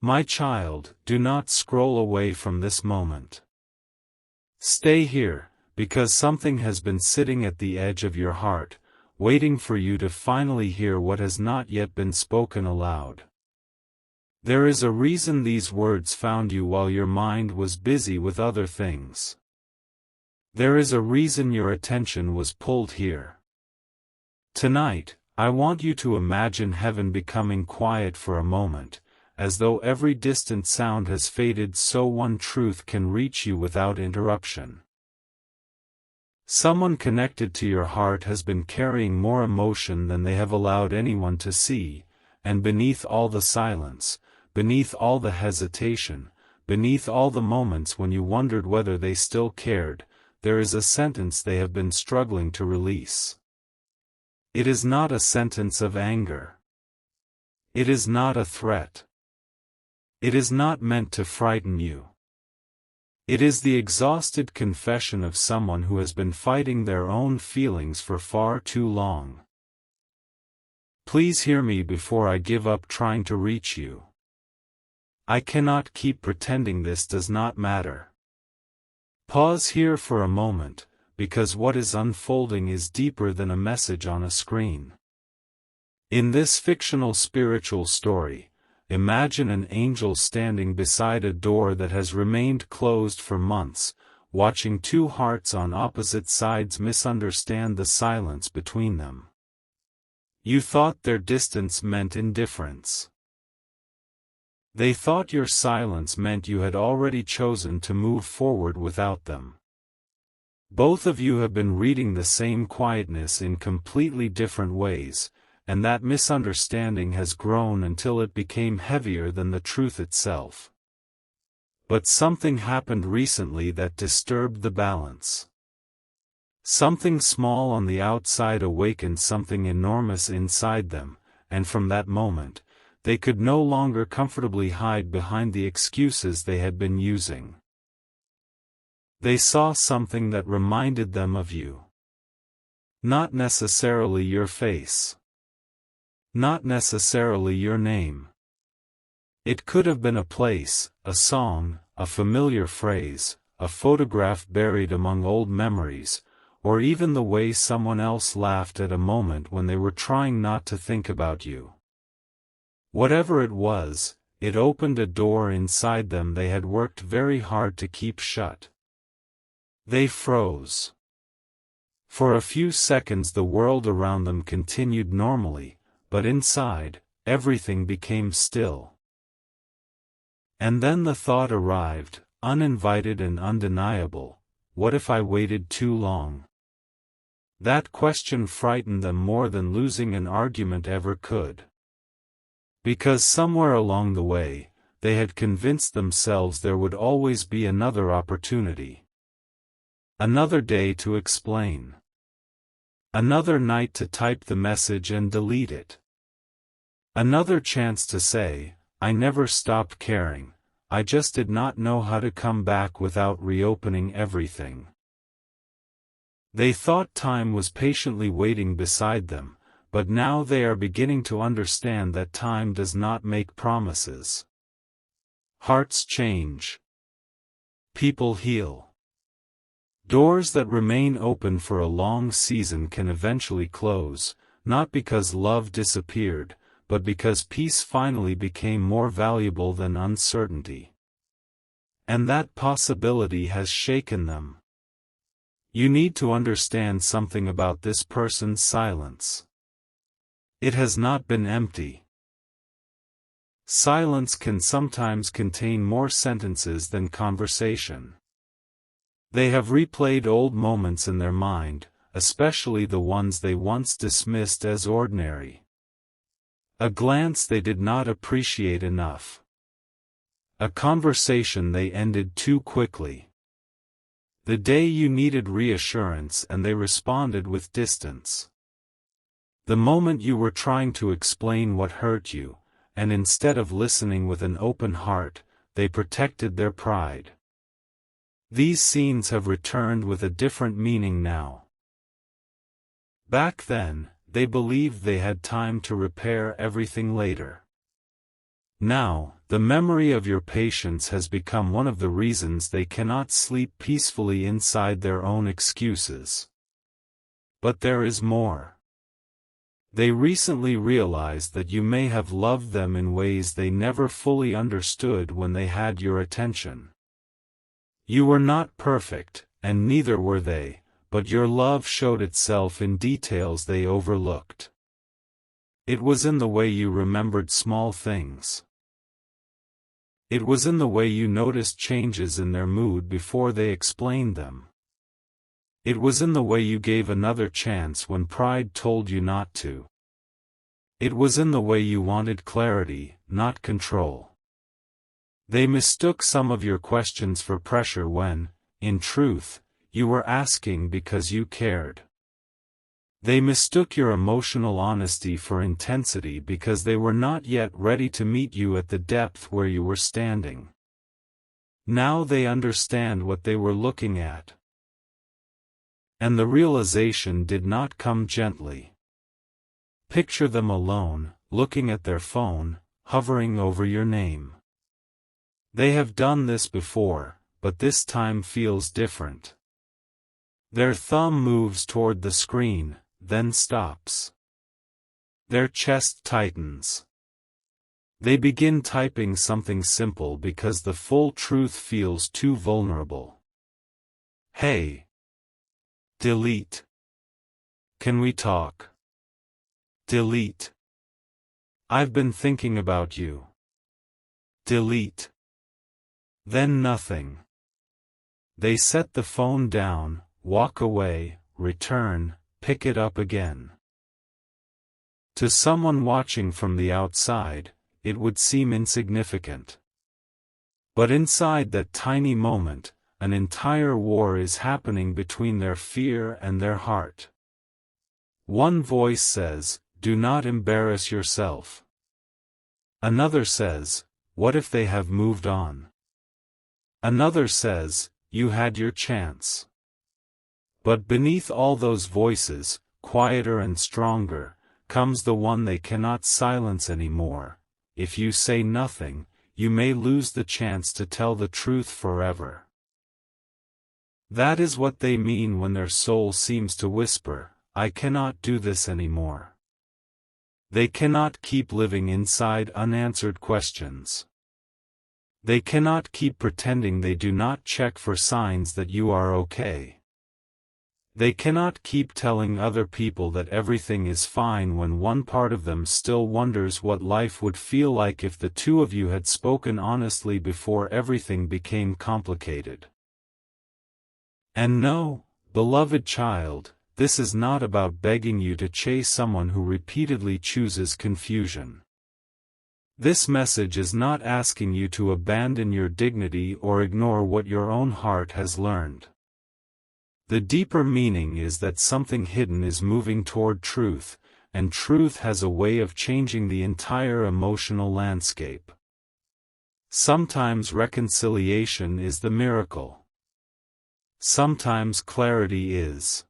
My child, do not scroll away from this moment. Stay here, because something has been sitting at the edge of your heart, waiting for you to finally hear what has not yet been spoken aloud. There is a reason these words found you while your mind was busy with other things. There is a reason your attention was pulled here. Tonight, I want you to imagine heaven becoming quiet for a moment, as though every distant sound has faded so one truth can reach you without interruption. Someone connected to your heart has been carrying more emotion than they have allowed anyone to see, and beneath all the silence, beneath all the hesitation, beneath all the moments when you wondered whether they still cared, there is a sentence they have been struggling to release. It is not a sentence of anger. It is not a threat. It is not meant to frighten you. It is the exhausted confession of someone who has been fighting their own feelings for far too long. Please hear me before I give up trying to reach you. I cannot keep pretending this does not matter. Pause here for a moment, because what is unfolding is deeper than a message on a screen. In this fictional spiritual story, imagine an angel standing beside a door that has remained closed for months, watching two hearts on opposite sides misunderstand the silence between them. You thought their distance meant indifference. They thought your silence meant you had already chosen to move forward without them. Both of you have been reading the same quietness in completely different ways, and that misunderstanding has grown until it became heavier than the truth itself. But something happened recently that disturbed the balance. Something small on the outside awakened something enormous inside them, and from that moment, they could no longer comfortably hide behind the excuses they had been using. They saw something that reminded them of you. Not necessarily your face. Not necessarily your name. It could have been a place, a song, a familiar phrase, a photograph buried among old memories, or even the way someone else laughed at a moment when they were trying not to think about you. Whatever it was, it opened a door inside them they had worked very hard to keep shut. They froze. For a few seconds the world around them continued normally, but inside, everything became still. And then the thought arrived, uninvited and undeniable: what if I waited too long? That question frightened them more than losing an argument ever could. Because somewhere along the way, they had convinced themselves there would always be another opportunity. Another day to explain. Another night to type the message and delete it. Another chance to say, I never stopped caring, I just did not know how to come back without reopening everything. They thought time was patiently waiting beside them, but now they are beginning to understand that time does not make promises. Hearts change. People heal. Doors that remain open for a long season can eventually close, not because love disappeared, but because peace finally became more valuable than uncertainty. And that possibility has shaken them. You need to understand something about this person's silence. It has not been empty. Silence can sometimes contain more sentences than conversation. They have replayed old moments in their mind, especially the ones they once dismissed as ordinary. A glance they did not appreciate enough. A conversation they ended too quickly. The day you needed reassurance and they responded with distance. The moment you were trying to explain what hurt you, and instead of listening with an open heart, they protected their pride. These scenes have returned with a different meaning now. Back then, they believed they had time to repair everything later. Now, The memory of your patience has become one of the reasons they cannot sleep peacefully inside their own excuses. But there is more. They recently realized that you may have loved them in ways they never fully understood when they had your attention. You were not perfect, and neither were they, but your love showed itself in details they overlooked. It was in the way you remembered small things. It was in the way you noticed changes in their mood before they explained them. It was in the way you gave another chance when pride told you not to. It was in the way you wanted clarity, not control. They mistook some of your questions for pressure when, in truth, you were asking because you cared. They mistook your emotional honesty for intensity because they were not yet ready to meet you at the depth where you were standing. Now they understand what they were looking at. And the realization did not come gently. Picture them alone, looking at their phone, hovering over your name. They have done this before, but this time feels different. Their thumb moves toward the screen, then stops. Their chest tightens. They begin typing something simple because the full truth feels too vulnerable. Hey. Delete. Can we talk? Delete. I've been thinking about you. Delete. Then nothing. They set the phone down, walk away, return, pick it up again. To someone watching from the outside, it would seem insignificant. But inside that tiny moment, an entire war is happening between their fear and their heart. One voice says, "Do not embarrass yourself." Another says, "What if they have moved on?" Another says, "You had your chance." But beneath all those voices, quieter and stronger, comes the one they cannot silence anymore. If you say nothing, you may lose the chance to tell the truth forever. That is what they mean when their soul seems to whisper, "I cannot do this anymore." They cannot keep living inside unanswered questions. They cannot keep pretending they do not check for signs that you are okay. They cannot keep telling other people that everything is fine when one part of them still wonders what life would feel like if the two of you had spoken honestly before everything became complicated. And no, beloved child, this is not about begging you to chase someone who repeatedly chooses confusion. This message is not asking you to abandon your dignity or ignore what your own heart has learned. The deeper meaning is that something hidden is moving toward truth, and truth has a way of changing the entire emotional landscape. Sometimes reconciliation is the miracle. Sometimes clarity is.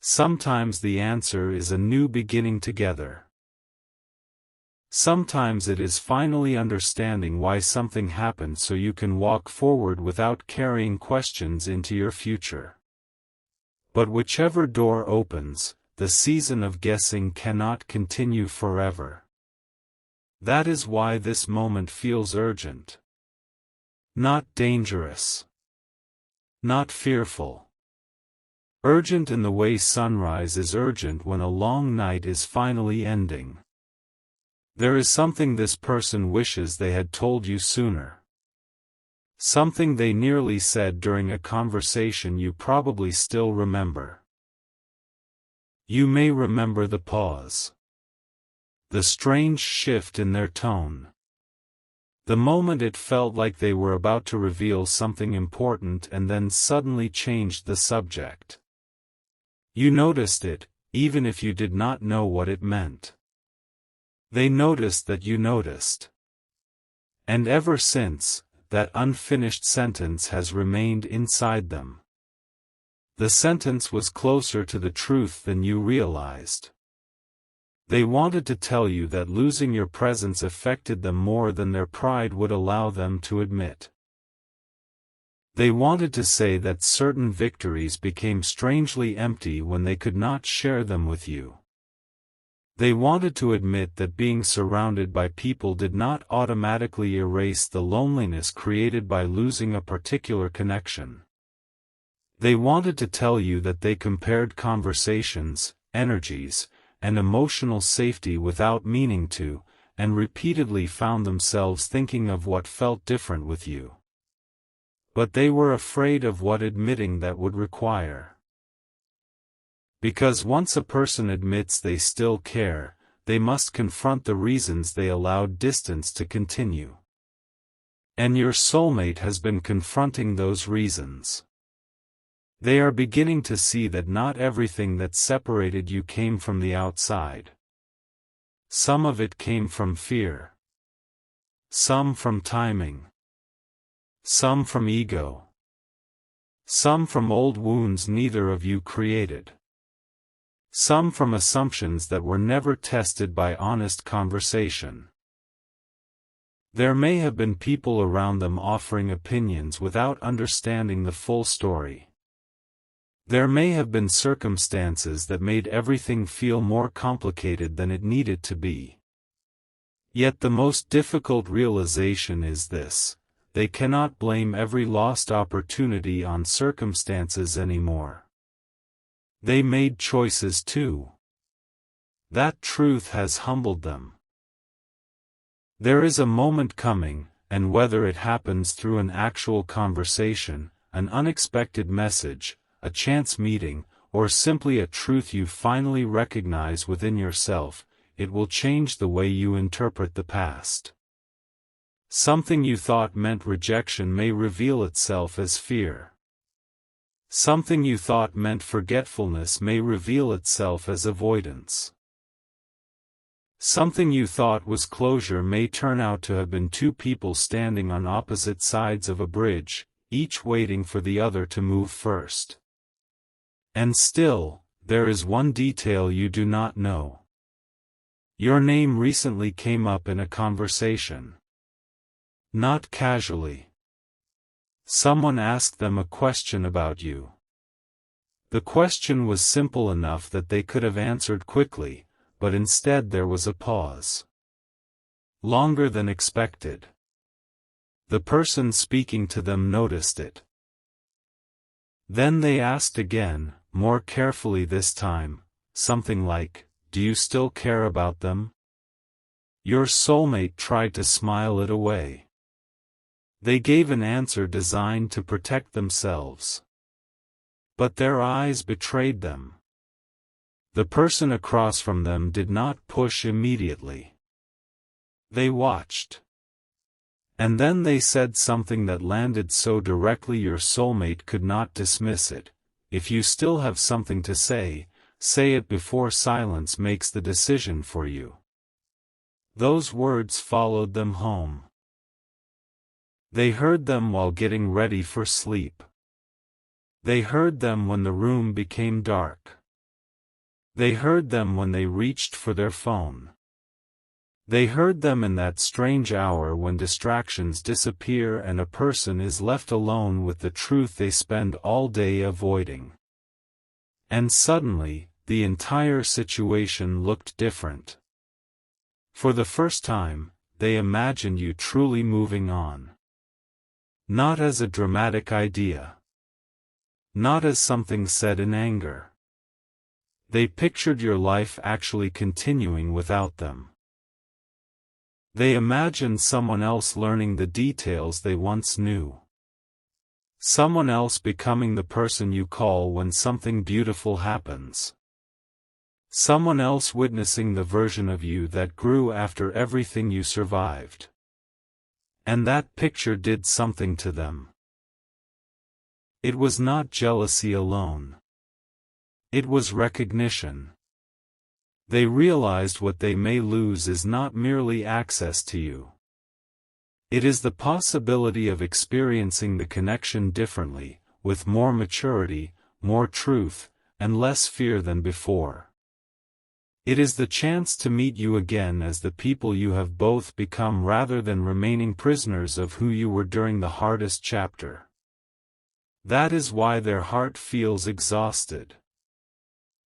Sometimes the answer is a new beginning together. Sometimes it is finally understanding why something happened so you can walk forward without carrying questions into your future. But whichever door opens, the season of guessing cannot continue forever. That is why this moment feels urgent. Not dangerous. Not fearful. Urgent in the way sunrise is urgent when a long night is finally ending. There is something this person wishes they had told you sooner. Something they nearly said during a conversation you probably still remember. You may remember the pause. The strange shift in their tone. The moment it felt like they were about to reveal something important and then suddenly changed the subject. You noticed it, even if you did not know what it meant. They noticed that you noticed. And ever since, that unfinished sentence has remained inside them. The sentence was closer to the truth than you realized. They wanted to tell you that losing your presence affected them more than their pride would allow them to admit. They wanted to say that certain victories became strangely empty when they could not share them with you. They wanted to admit that being surrounded by people did not automatically erase the loneliness created by losing a particular connection. They wanted to tell you that they compared conversations, energies, and emotional safety without meaning to, and repeatedly found themselves thinking of what felt different with you. But they were afraid of what admitting that would require. Because once a person admits they still care, they must confront the reasons they allowed distance to continue. And your soulmate has been confronting those reasons. They are beginning to see that not everything that separated you came from the outside. Some of it came from fear. Some from timing. Some from ego. Some from old wounds neither of you created. Some from assumptions that were never tested by honest conversation. There may have been people around them offering opinions without understanding the full story. There may have been circumstances that made everything feel more complicated than it needed to be. Yet the most difficult realization is this: they cannot blame every lost opportunity on circumstances anymore. They made choices too. That truth has humbled them. There is a moment coming, and whether it happens through an actual conversation, an unexpected message, a chance meeting, or simply a truth you finally recognize within yourself, it will change the way you interpret the past. Something you thought meant rejection may reveal itself as fear. Something you thought meant forgetfulness may reveal itself as avoidance. Something you thought was closure may turn out to have been two people standing on opposite sides of a bridge, each waiting for the other to move first. And still, there is one detail you do not know. Your name recently came up in a conversation. Not casually. Someone asked them a question about you. The question was simple enough that they could have answered quickly, but instead there was a pause. Longer than expected. The person speaking to them noticed it. Then they asked again, more carefully this time, something like, "Do you still care about them?" Your soulmate tried to smile it away. They gave an answer designed to protect themselves. But their eyes betrayed them. The person across from them did not push immediately. They watched. And then they said something that landed so directly your soulmate could not dismiss it. If you still have something to say it before silence makes the decision for you. Those words followed them home. They heard them while getting ready for sleep. They heard them when the room became dark. They heard them when they reached for their phone. They heard them in that strange hour when distractions disappear and a person is left alone with the truth they spend all day avoiding. And suddenly, the entire situation looked different. For the first time, they imagined you truly moving on. Not as a dramatic idea. Not as something said in anger. They pictured your life actually continuing without them. They imagined someone else learning the details they once knew. Someone else becoming the person you call when something beautiful happens. Someone else witnessing the version of you that grew after everything you survived. And that picture did something to them. It was not jealousy alone. It was recognition. They realized what they may lose is not merely access to you. It is the possibility of experiencing the connection differently, with more maturity, more truth, and less fear than before. It is the chance to meet you again as the people you have both become rather than remaining prisoners of who you were during the hardest chapter. That is why their heart feels exhausted.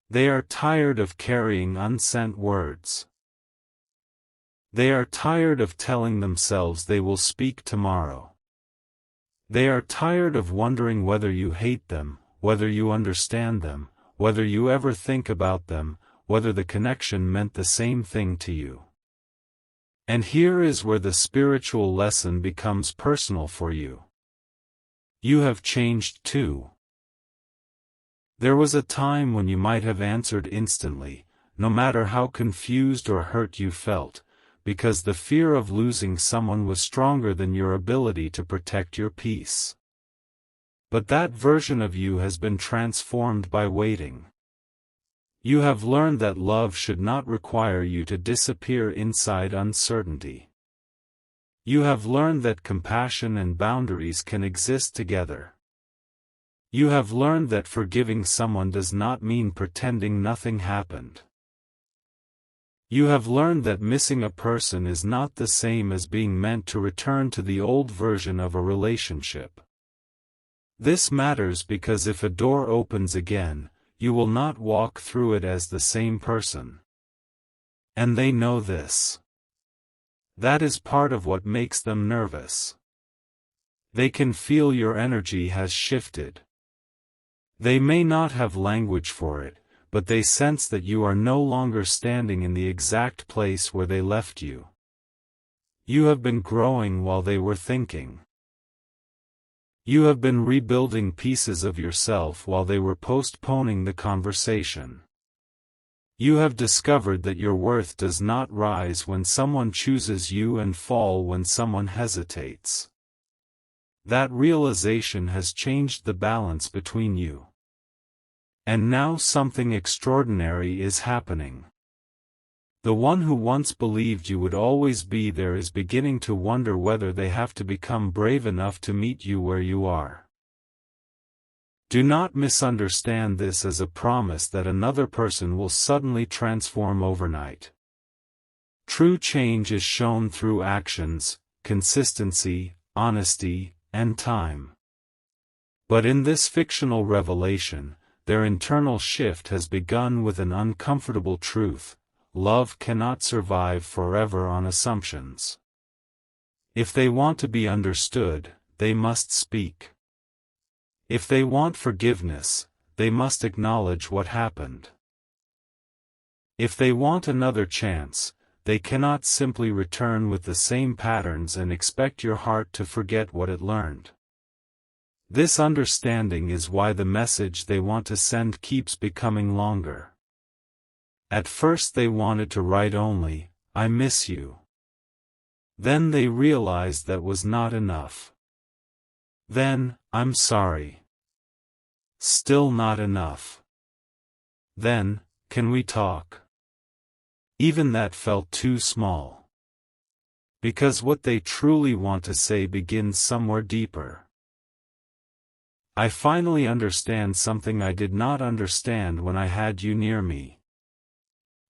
They are tired of carrying unsent words. They are tired of telling themselves they will speak tomorrow. They are tired of wondering whether you hate them, whether you understand them, whether you ever think about them, whether the connection meant the same thing to you. And here is where the spiritual lesson becomes personal for you. You have changed too. There was a time when you might have answered instantly, no matter how confused or hurt you felt, because the fear of losing someone was stronger than your ability to protect your peace. But that version of you has been transformed by waiting. You have learned that love should not require you to disappear inside uncertainty. You have learned that compassion and boundaries can exist together. You have learned that forgiving someone does not mean pretending nothing happened. You have learned that missing a person is not the same as being meant to return to the old version of a relationship. This matters because if a door opens again, you will not walk through it as the same person. And they know this. That is part of what makes them nervous. They can feel your energy has shifted. They may not have language for it, but they sense that you are no longer standing in the exact place where they left you. You have been growing while they were thinking. You have been rebuilding pieces of yourself while they were postponing the conversation. You have discovered that your worth does not rise when someone chooses you and fall when someone hesitates. That realization has changed the balance between you. And now something extraordinary is happening. The one who once believed you would always be there is beginning to wonder whether they have to become brave enough to meet you where you are. Do not misunderstand this as a promise that another person will suddenly transform overnight. True change is shown through actions, consistency, honesty, and time. But in this fictional revelation, their internal shift has begun with an uncomfortable truth: love cannot survive forever on assumptions. If they want to be understood, they must speak. If they want forgiveness, they must acknowledge what happened. If they want another chance, they cannot simply return with the same patterns and expect your heart to forget what it learned. This understanding is why the message they want to send keeps becoming longer. At first they wanted to write only, "I miss you." Then they realized that was not enough. Then, "I'm sorry." Still not enough. Then, "Can we talk?" Even that felt too small. Because what they truly want to say begins somewhere deeper. I finally understand something I did not understand when I had you near me.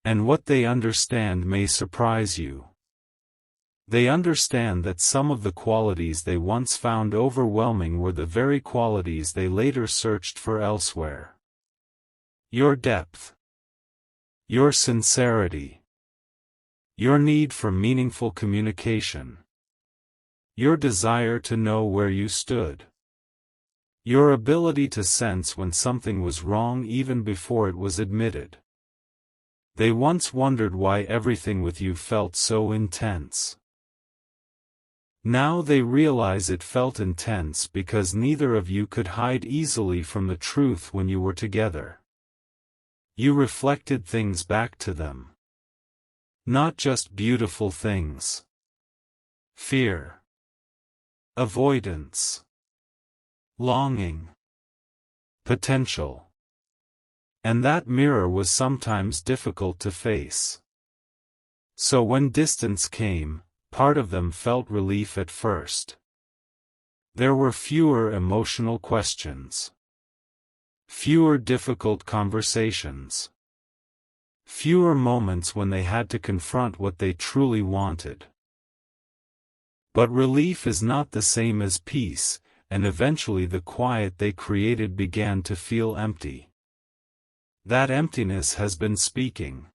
And what they understand may surprise you. They understand that some of the qualities they once found overwhelming were the very qualities they later searched for elsewhere. Your depth. Your sincerity. Your need for meaningful communication. Your desire to know where you stood. Your ability to sense when something was wrong even before it was admitted. They once wondered why everything with you felt so intense. Now they realize it felt intense because neither of you could hide easily from the truth when you were together. You reflected things back to them. Not just beautiful things. Fear. Avoidance. Longing. Potential. And that mirror was sometimes difficult to face. So when distance came, part of them felt relief at first. There were fewer emotional questions. Fewer difficult conversations. Fewer moments when they had to confront what they truly wanted. But relief is not the same as peace, and eventually the quiet they created began to feel empty. That emptiness has been speaking.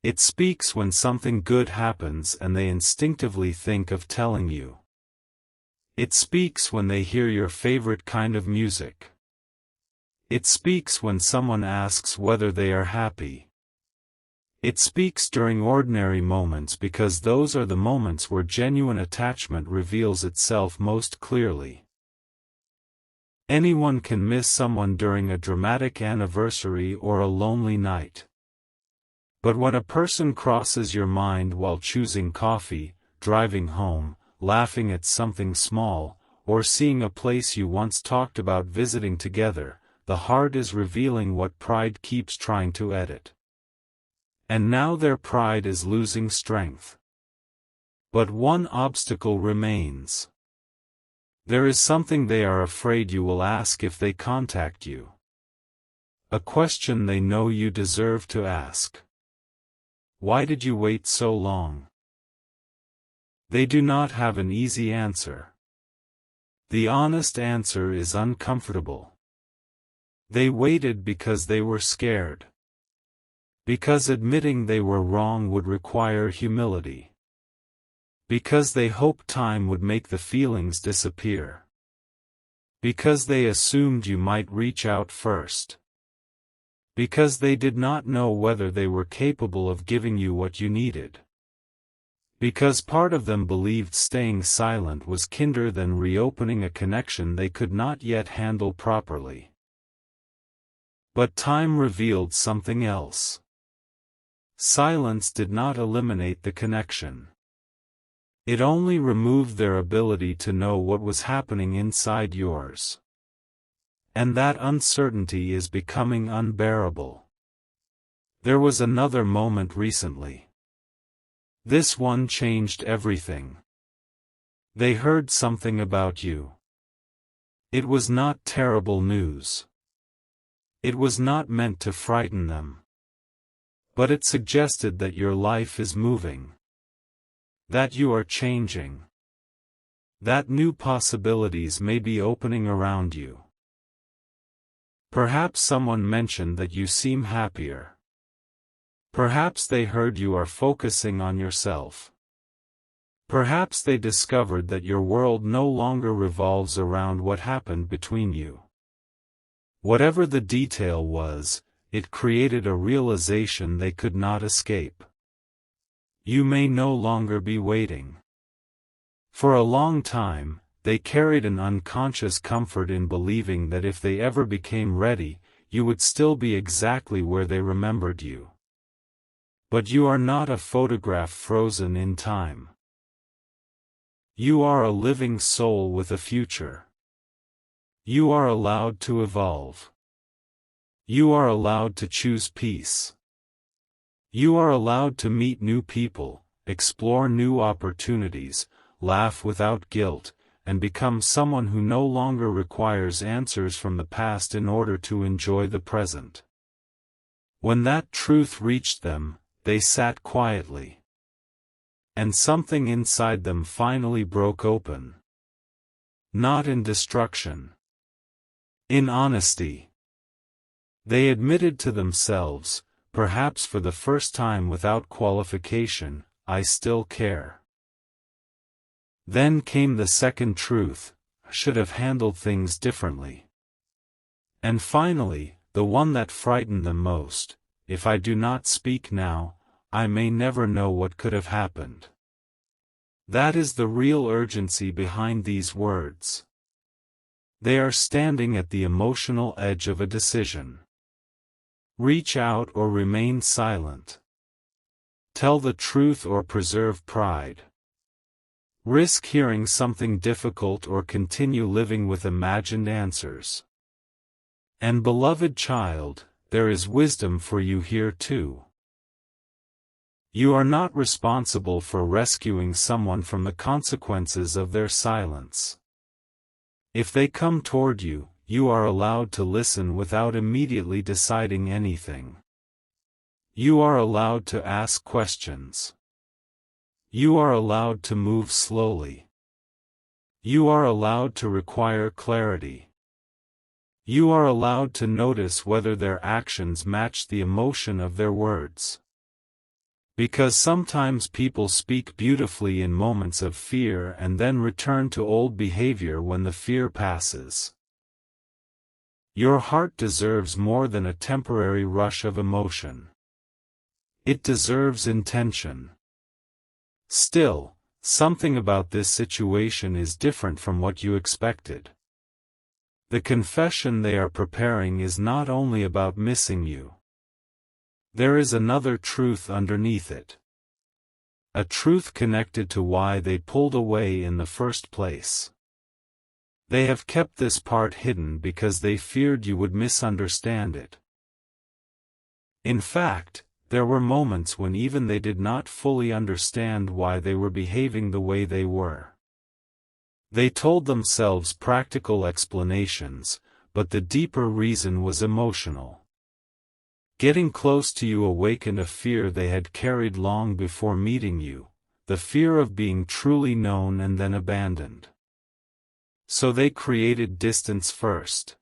It speaks when something good happens and they instinctively think of telling you. It speaks when they hear your favorite kind of music. It speaks when someone asks whether they are happy. It speaks during ordinary moments because those are the moments where genuine attachment reveals itself most clearly. Anyone can miss someone during a dramatic anniversary or a lonely night. But when a person crosses your mind while choosing coffee, driving home, laughing at something small, or seeing a place you once talked about visiting together, the heart is revealing what pride keeps trying to edit. And now their pride is losing strength. But one obstacle remains. There is something they are afraid you will ask if they contact you. A question they know you deserve to ask. Why did you wait so long? They do not have an easy answer. The honest answer is uncomfortable. They waited because they were scared. Because admitting they were wrong would require humility. Because they hoped time would make the feelings disappear. Because they assumed you might reach out first. Because they did not know whether they were capable of giving you what you needed. Because part of them believed staying silent was kinder than reopening a connection they could not yet handle properly. But time revealed something else. Silence did not eliminate the connection. It only removed their ability to know what was happening inside yours. And that uncertainty is becoming unbearable. There was another moment recently. This one changed everything. They heard something about you. It was not terrible news. It was not meant to frighten them. But it suggested that your life is moving. That you are changing. That new possibilities may be opening around you. Perhaps someone mentioned that you seem happier. Perhaps they heard you are focusing on yourself. Perhaps they discovered that your world no longer revolves around what happened between you. Whatever the detail was, it created a realization they could not escape. You may no longer be waiting. For a long time, they carried an unconscious comfort in believing that if they ever became ready, you would still be exactly where they remembered you. But you are not a photograph frozen in time. You are a living soul with a future. You are allowed to evolve. You are allowed to choose peace. You are allowed to meet new people, explore new opportunities, laugh without guilt, and become someone who no longer requires answers from the past in order to enjoy the present. When that truth reached them, they sat quietly. And something inside them finally broke open. Not in destruction. In honesty. They admitted to themselves, perhaps for the first time without qualification, I still care. Then came the second truth, I should have handled things differently. And finally, the one that frightened them most, if I do not speak now, I may never know what could have happened. That is the real urgency behind these words. They are standing at the emotional edge of a decision. Reach out or remain silent. Tell the truth or preserve pride. Risk hearing something difficult or continue living with imagined answers. And beloved child, there is wisdom for you here too. You are not responsible for rescuing someone from the consequences of their silence. If they come toward you, you are allowed to listen without immediately deciding anything. You are allowed to ask questions. You are allowed to move slowly. You are allowed to require clarity. You are allowed to notice whether their actions match the emotion of their words. Because sometimes people speak beautifully in moments of fear and then return to old behavior when the fear passes. Your heart deserves more than a temporary rush of emotion. It deserves intention. Still, something about this situation is different from what you expected. The confession they are preparing is not only about missing you. There is another truth underneath it. A truth connected to why they pulled away in the first place. They have kept this part hidden because they feared you would misunderstand it. In fact, there were moments when even they did not fully understand why they were behaving the way they were. They told themselves practical explanations, but the deeper reason was emotional. Getting close to you awakened a fear they had carried long before meeting you, the fear of being truly known and then abandoned. So they created distance first.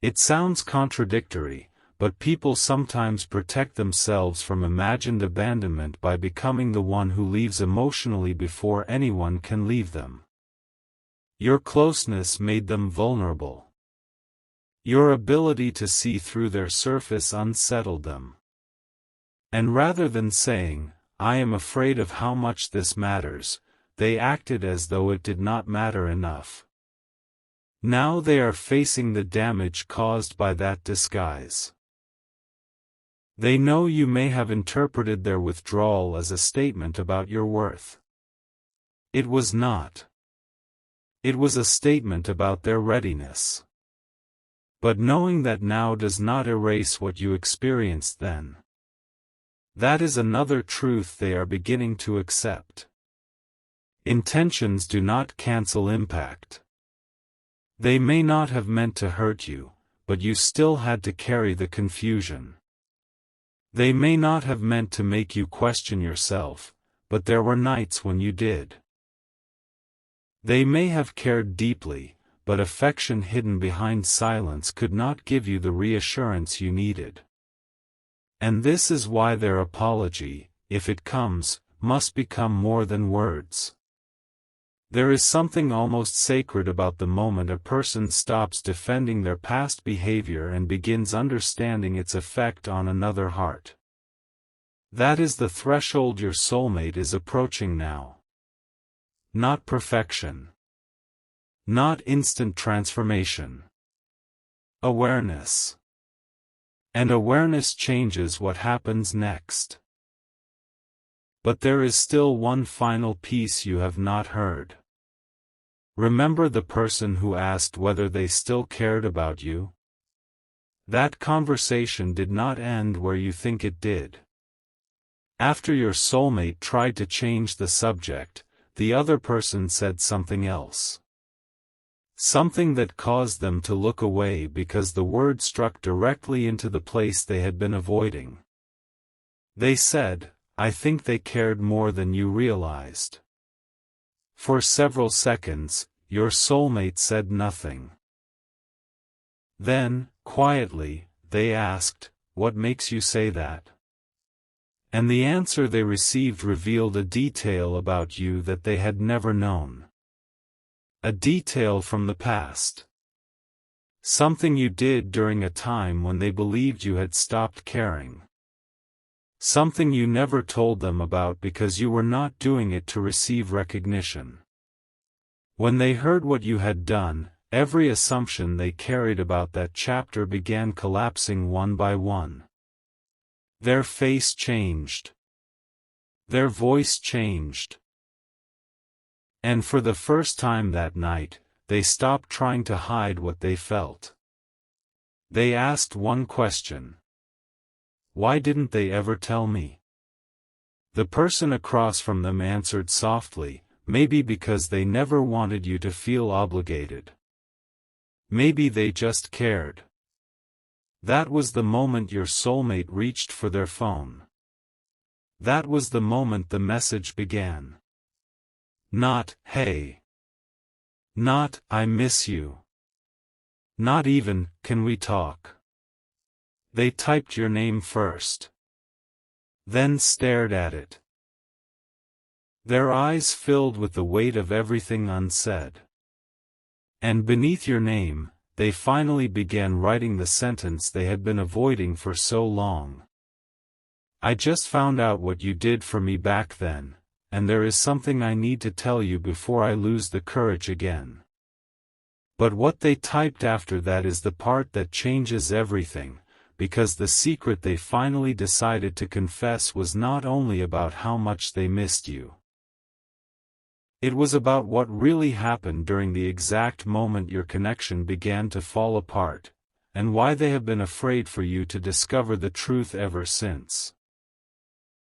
It sounds contradictory, but people sometimes protect themselves from imagined abandonment by becoming the one who leaves emotionally before anyone can leave them. Your closeness made them vulnerable. Your ability to see through their surface unsettled them. And rather than saying, "I am afraid of how much this matters," they acted as though it did not matter enough. Now they are facing the damage caused by that disguise. They know you may have interpreted their withdrawal as a statement about your worth. It was not. It was a statement about their readiness. But knowing that now does not erase what you experienced then. That is another truth they are beginning to accept. Intentions do not cancel impact. They may not have meant to hurt you, but you still had to carry the confusion. They may not have meant to make you question yourself, but there were nights when you did. They may have cared deeply, but affection hidden behind silence could not give you the reassurance you needed. And this is why their apology, if it comes, must become more than words. There is something almost sacred about the moment a person stops defending their past behavior and begins understanding its effect on another heart. That is the threshold your soulmate is approaching now. Not perfection. Not instant transformation. Awareness. And awareness changes what happens next. But there is still one final piece you have not heard. Remember the person who asked whether they still cared about you? That conversation did not end where you think it did. After your soulmate tried to change the subject, the other person said something else. Something that caused them to look away because the word struck directly into the place they had been avoiding. They said, "I think they cared more than you realized." For several seconds, your soulmate said nothing. Then, quietly, they asked, "What makes you say that?" And the answer they received revealed a detail about you that they had never known. A detail from the past. Something you did during a time when they believed you had stopped caring. Something you never told them about because you were not doing it to receive recognition. When they heard what you had done, every assumption they carried about that chapter began collapsing one by one. Their face changed. Their voice changed. And for the first time that night, they stopped trying to hide what they felt. They asked one question. Why didn't they ever tell me? The person across from them answered softly, maybe because they never wanted you to feel obligated. Maybe they just cared. That was the moment your soulmate reached for their phone. That was the moment the message began. Not, "Hey." Not, "I miss you." Not even, "Can we talk?" They typed your name first. Then stared at it. Their eyes filled with the weight of everything unsaid. And beneath your name, they finally began writing the sentence they had been avoiding for so long. "I just found out what you did for me back then, and there is something I need to tell you before I lose the courage again." But what they typed after that is the part that changes everything, because the secret they finally decided to confess was not only about how much they missed you. It was about what really happened during the exact moment your connection began to fall apart, and why they have been afraid for you to discover the truth ever since.